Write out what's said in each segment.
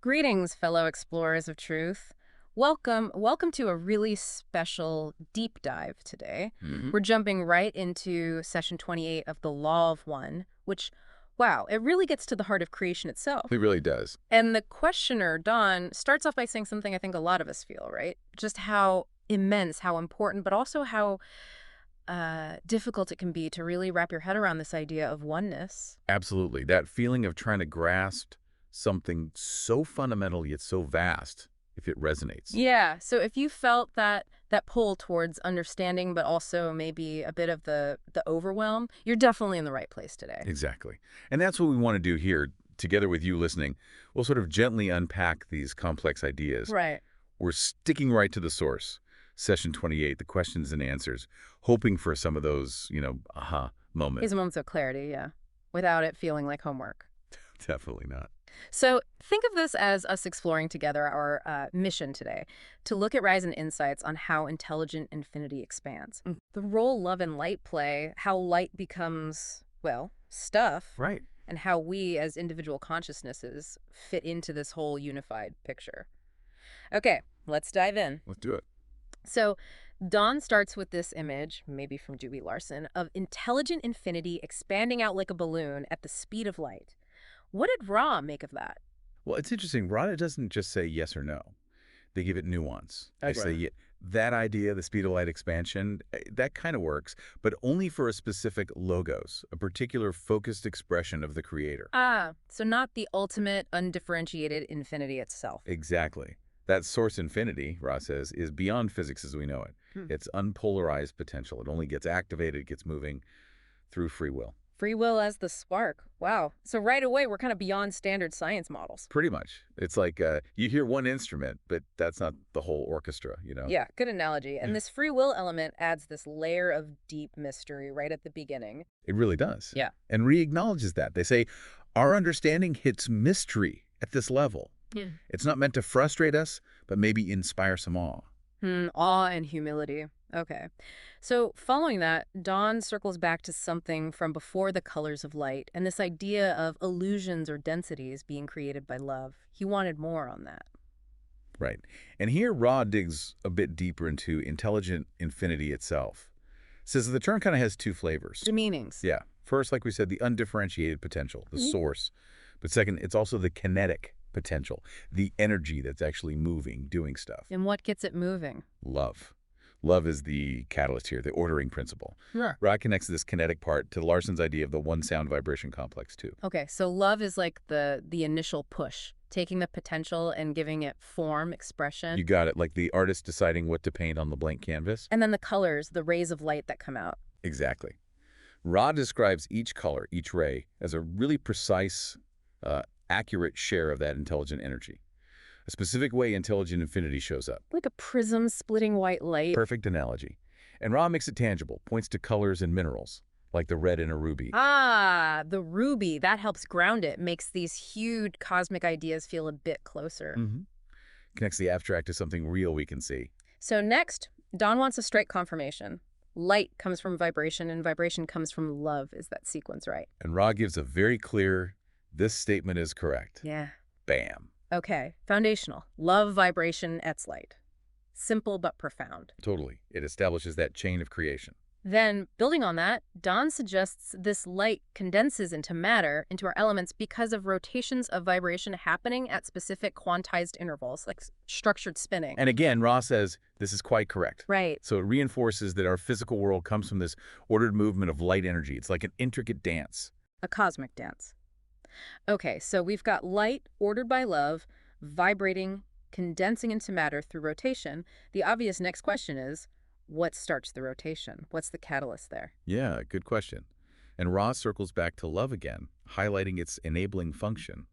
Greetings, fellow explorers of truth. Welcome to a really special deep dive today. Hmm. We're jumping right into session 28 of the Law of One, which, wow, it really gets to the heart of creation itself. It really does. And the questioner, Don, starts off by saying something I think a lot of us feel, right? Just how immense, how important, but also how difficult it can be to really wrap your head around this idea of oneness. Absolutely. That feeling of trying to grasp something so fundamental yet so vast, if it resonates. Yeah. So if you felt that pull towards understanding, but also maybe a bit of the overwhelm, you're definitely in the right place today. Exactly. And that's what we want to do here, together with you listening. We'll sort of gently unpack these complex ideas. Right. We're sticking right to the source. Session 28, the questions and answers, hoping for some of those, aha These moments. moments of clarity, yeah, without it feeling like homework. Definitely not. So think of this as us exploring together our mission today to look at Rise and insights on how intelligent infinity expands. The role love and light play, how light becomes, well, stuff, Right. and how we as individual consciousnesses fit into this whole unified picture. Okay, let's dive in. Let's do it. So, Dawn starts with this image, maybe from Dewey Larson, of intelligent infinity expanding out like a balloon at the speed of light. What did Ra make of that? Well, it's interesting. Rada doesn't just say yes or no. They give it nuance. They say Right. that idea, the speed of light expansion, that kind of works, but only for a specific logos, a particular focused expression of the creator. Ah, so not the ultimate undifferentiated infinity itself. Exactly. That source infinity, Ra says, is beyond physics as we know it. Hmm. It's unpolarized potential. It only gets activated, gets moving through free will. Free will as the spark. Wow. So right away, we're kind of beyond standard science models. Pretty much. It's like you hear one instrument, but that's not the whole orchestra. Yeah, good analogy. And Yeah. this free will element adds this layer of deep mystery right at the beginning. It really does. Yeah. And re-acknowledges that. They say, our understanding hits mystery at this level. Yeah. It's not meant to frustrate us, but maybe inspire some awe. Awe and humility. Okay. So following that, Dawn circles back to something from before the colors of light and this idea of illusions or densities being created by love. He wanted more on that. Right. And here Ra digs a bit deeper into intelligent infinity itself. Says that the term kind of has two flavors. The meanings. Yeah. First, like we said, the undifferentiated potential, the Mhm. source. But second, it's also the kinetic potential, the energy that's actually moving, doing stuff. And what gets it moving? Love. Love is the catalyst here, the ordering principle. Sure. Ra connects this kinetic part to Larson's idea of the one sound vibration complex, too. Okay, so love is like the initial push, taking the potential and giving it form, expression. You got it, like the artist deciding what to paint on the blank canvas. And then the colors, the rays of light that come out. Exactly. Ra describes each color, each ray, as a really precise, accurate share of that intelligent energy. A specific way intelligent infinity shows up. Like a prism splitting white light. Perfect analogy. And Ra makes it tangible, points to colors and minerals, like the red in a ruby. Ah, the ruby. That helps ground it, makes these huge cosmic ideas feel a bit closer. Mhm. Connects the abstract to something real we can see. So next, Dawn wants a straight confirmation. Light comes from vibration, and vibration comes from love. Is that sequence right? And Ra gives a very clear, this statement is correct. Yeah. Bam. Okay, foundational. Love, vibration, ets light. Simple but profound. Totally. It establishes that chain of creation. Then, building on that, Dawn suggests this light condenses into matter, into our elements, because of rotations of vibration happening at specific quantized intervals, like structured spinning. And again, Ra says this is quite correct. Right. So it reinforces that our physical world comes from this ordered movement of light energy. It's like an intricate dance. A cosmic dance. Okay, so we've got light ordered by love, vibrating, condensing into matter through rotation. The obvious next question is, what starts the rotation? What's the catalyst there? Yeah, good question. And Ra circles back to love again, highlighting its enabling function.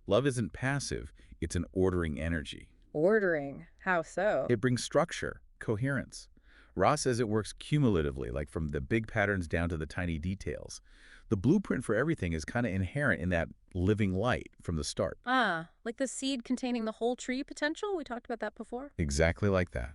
Love isn't passive, it's an ordering energy. Ordering. How so? It brings structure, coherence. Ra says it works cumulatively, like from the big patterns down to the tiny details. The blueprint for everything is kind of inherent in that living light from the start. Ah, like the seed containing the whole tree potential? We talked about that before. Exactly like that.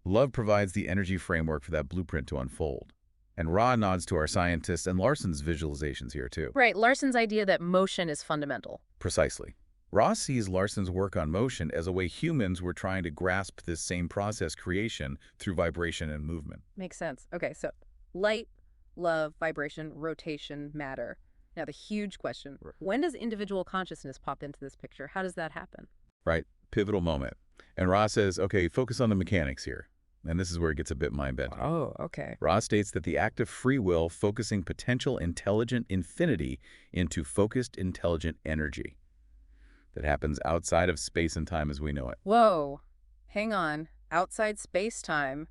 Love provides the energy framework for that blueprint to unfold. And Ra nods to our scientists and Larson's visualizations here, too. Right, Larson's idea that motion is fundamental. Precisely. Ross sees Larson's work on motion as a way humans were trying to grasp this same process creation through vibration and movement. Makes sense. Okay, so light, love, vibration, rotation, matter. Now, the huge question, Right. when does individual consciousness pop into this picture? How does that happen? Right? Pivotal moment. And Ross says, okay, focus on the mechanics here. And this is where it gets a bit mind-bending. Oh, okay. Ross states that the act of free will focusing potential intelligent infinity into focused intelligent energy that happens outside of space and time as we know it. Whoa, hang on. Outside space-time,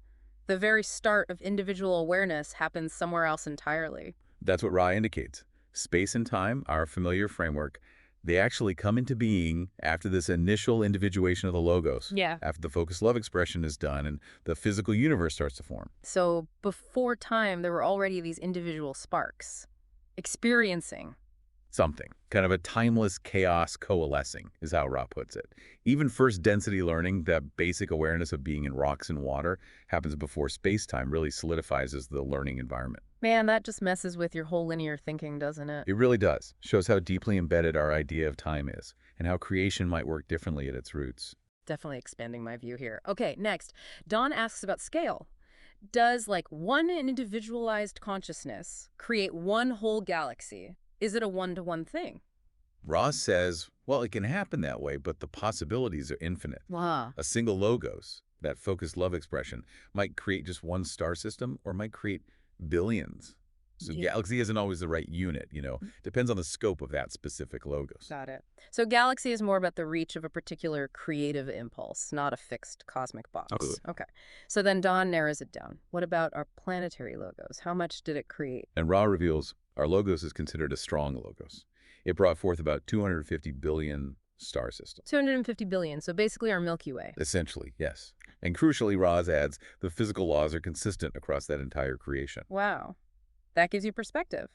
the very start of individual awareness happens somewhere else entirely. That's what Ra indicates. Space and time, our familiar framework, they actually come into being after this initial individuation of the logos. Yeah. After the focused love expression is done and the physical universe starts to form. So before time, there were already these individual sparks. Experiencing. Something. Kind of a timeless chaos coalescing is how Ra puts it. Even first density learning, that basic awareness of being in rocks and water, happens before space-time really solidifies as the learning environment. Man, that just messes with your whole linear thinking, doesn't it? It really does. Shows how deeply embedded our idea of time is and how creation might work differently at its roots. Definitely expanding my view here. Okay, next. Dawn asks about scale. Does, like, one individualized consciousness create one whole galaxy? Is it a one-to-one thing? Ross says, well, it can happen that way, but the possibilities are infinite. Wow. A single logos, that focused love expression, might create just one star system or might create billions. So Yeah. galaxy isn't always the right unit, Depends on the scope of that specific logos. Got it. So galaxy is more about the reach of a particular creative impulse, not a fixed cosmic box. Absolutely. Okay. So then Dawn narrows it down. What about our planetary logos? How much did it create? And Ra reveals our logos is considered a strong logos. It brought forth about 250 billion star systems. 250 billion, so basically our Milky Way. Essentially, yes. And crucially, Roz adds, the physical laws are consistent across that entire creation. Wow. That gives you perspective.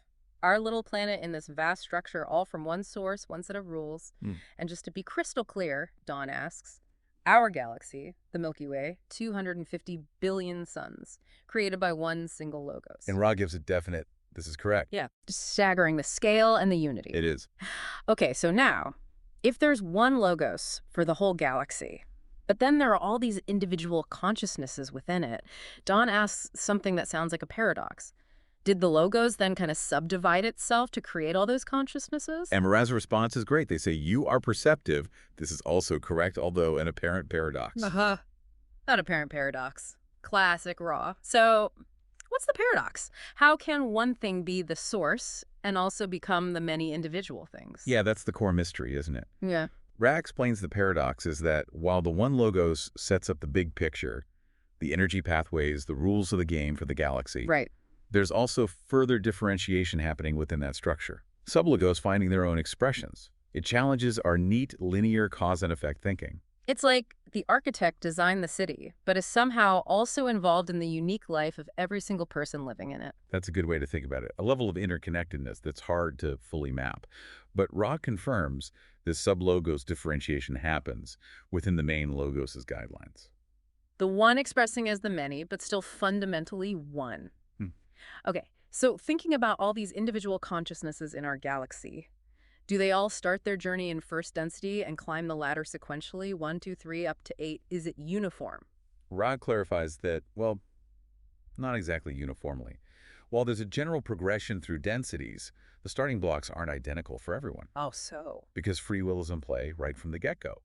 Our little planet in this vast structure, all from one source, one set of rules. And just to be crystal clear, Dawn asks, our galaxy, the Milky Way, 250 billion suns, created by one single logos. And Ra gives a definite, this is correct. Yeah, just staggering the scale and the unity. It is. Okay, so now, if there's one logos for the whole galaxy, but then there are all these individual consciousnesses within it, Dawn asks something that sounds like a paradox. Did the logos then kind of subdivide itself to create all those consciousnesses? And Maraz's response is great. They say, you are perceptive. This is also correct, although an apparent paradox. Not apparent paradox. Classic Ra. So, what's the paradox? How can one thing be the source and also become the many individual things? Yeah, that's the core mystery, isn't it? Yeah. Ra explains the paradox is that while the one logos sets up the big picture, the energy pathways, the rules of the game for the galaxy, Right. there's also further differentiation happening within that structure. Sublogos finding their own expressions. It challenges our neat linear cause and effect thinking. It's like the architect designed the city, but is somehow also involved in the unique life of every single person living in it. That's a good way to think about it. A level of interconnectedness that's hard to fully map. But Ra confirms this sublogos differentiation happens within the main logos' guidelines. The one expressing as the many, but still fundamentally one. Okay, so thinking about all these individual consciousnesses in our galaxy, do they all start their journey in first density and climb the ladder sequentially, 1, 2, 3, up to 8? Is it uniform? Ra clarifies that, well, not exactly uniformly. While there's a general progression through densities, the starting blocks aren't identical for everyone. Oh, so. Because free will is in play right from the get-go.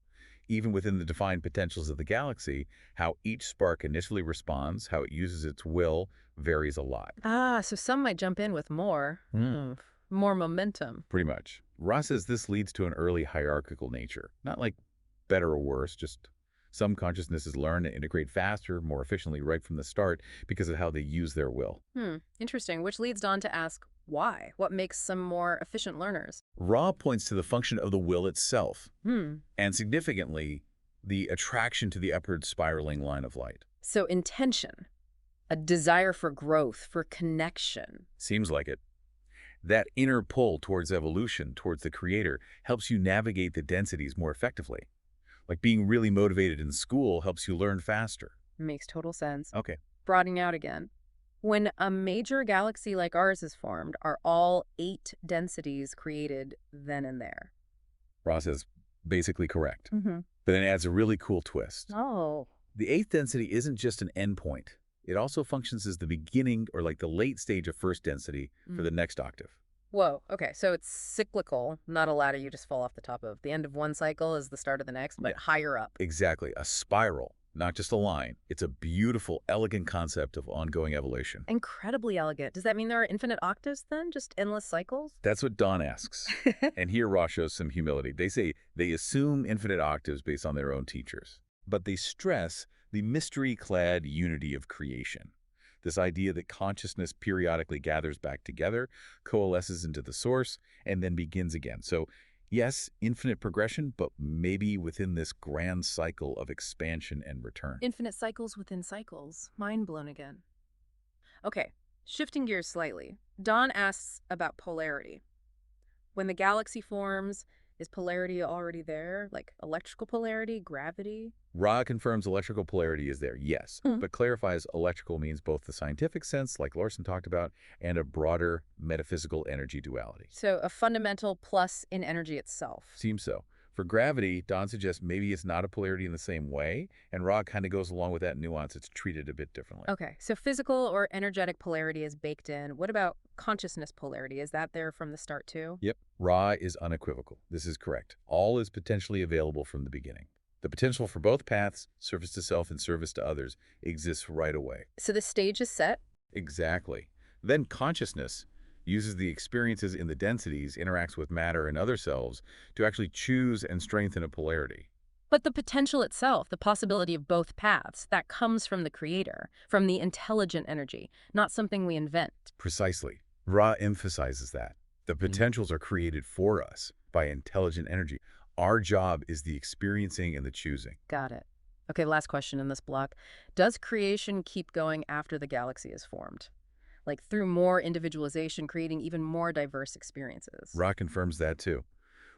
Even within the defined potentials of the galaxy, how each spark initially responds, how it uses its will, varies a lot. Ah, so some might jump in with more momentum. Pretty much. Ra says this leads to an early hierarchical nature. Not like better or worse, just some consciousnesses learn to integrate faster, more efficiently right from the start because of how they use their will. Interesting, which leads Dawn to ask, why? What makes some more efficient learners? Ra points to the function of the will itself, Hmm. and significantly, the attraction to the upward spiraling line of light. So intention, a desire for growth, for connection. Seems like it. That inner pull towards evolution, towards the creator, helps you navigate the densities more effectively. Like being really motivated in school helps you learn faster. Makes total sense. Okay. Broadening out again. When a major galaxy like ours is formed, are all 8 densities created then and there? Ra says, Basically correct. Mm-hmm. But then it adds a really cool twist. Oh. The eighth density isn't just an endpoint. It also functions as the beginning or like the late stage of first density for the next octave. Whoa, okay, so it's cyclical, not a ladder you just fall off the top of. The end of one cycle is the start of the next, Yeah, but higher up. exactly. A spiral, not just a line. It's a beautiful, elegant concept of ongoing evolution. Incredibly elegant. Does that mean there are infinite octaves then? Just endless cycles? That's what Don asks. And here Ra shows some humility. They say they assume infinite octaves based on their own teachers. But they stress the mystery-clad unity of creation. This idea that consciousness periodically gathers back together, coalesces into the source, and then begins again. So, yes, infinite progression, but maybe within this grand cycle of expansion and return. Infinite cycles within cycles. Mind blown again. Okay, shifting gears slightly. Don asks about polarity. When the galaxy forms, is polarity already there? Like electrical polarity, gravity? Ra confirms electrical polarity is there, yes, but clarifies electrical means both the scientific sense, like Larson talked about, and a broader metaphysical energy duality. So a fundamental plus in energy itself. Seems so. For gravity, Don suggests maybe it's not a polarity in the same way, and Ra kind of goes along with that nuance. It's treated a bit differently. Okay, so physical or energetic polarity is baked in. What about consciousness polarity? Is that there from the start too? Yep, Ra is unequivocal. This is correct. All is potentially available from the beginning. The potential for both paths, service to self and service to others, exists right away. So the stage is set? Exactly. Then consciousness uses the experiences in the densities, interacts with matter and other selves to actually choose and strengthen a polarity. But the potential itself, the possibility of both paths, that comes from the creator, from the intelligent energy, not something we invent. Precisely. Ra emphasizes that. The potentials are created for us by intelligent energy. Our job is the experiencing and the choosing. Got it. Okay, last question in this block. Does creation keep going after the galaxy is formed? Like through more individualization, creating even more diverse experiences? Ra confirms that too.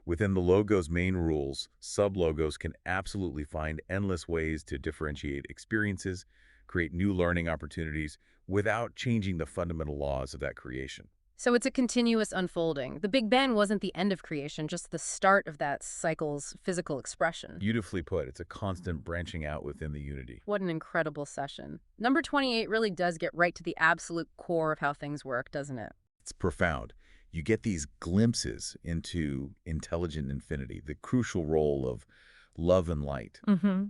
Within the logo's main rules, sub-logos can absolutely find endless ways to differentiate experiences, create new learning opportunities, without changing the fundamental laws of that creation. So it's a continuous unfolding. The Big Bang wasn't the end of creation, just the start of that cycle's physical expression. Beautifully put. It's a constant branching out within the unity. What an incredible session. Number 28 really does get right to the absolute core of how things work, doesn't it? It's profound. You get these glimpses into intelligent infinity, the crucial role of love and light,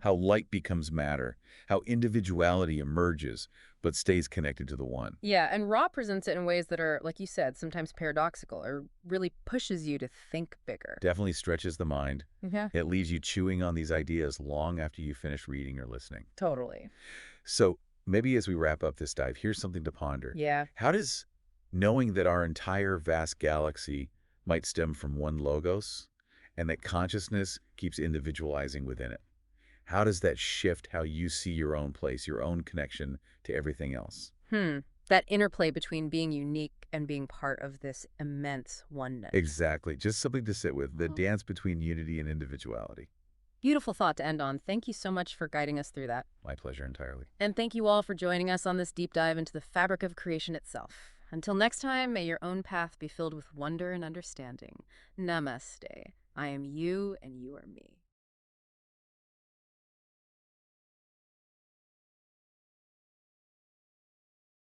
how light becomes matter, how individuality emerges but stays connected to the one. Yeah, and Ra presents it in ways that are, like you said, sometimes paradoxical or really pushes you to think bigger. Definitely stretches the mind. Yeah, It leaves you chewing on these ideas long after you finish reading or listening. totally. So maybe as we wrap up this dive, here's something to ponder. Yeah. How does knowing that our entire vast galaxy might stem from one logos and that consciousness keeps individualizing within it, how does that shift how you see your own place, your own connection to everything else? That interplay between being unique and being part of this immense oneness. Exactly. Just something to sit with, the dance between unity and individuality. Beautiful thought to end on. Thank you so much for guiding us through that. My pleasure entirely. And thank you all for joining us on this deep dive into the fabric of creation itself. Until next time, may your own path be filled with wonder and understanding. Namaste. I am you and you are me.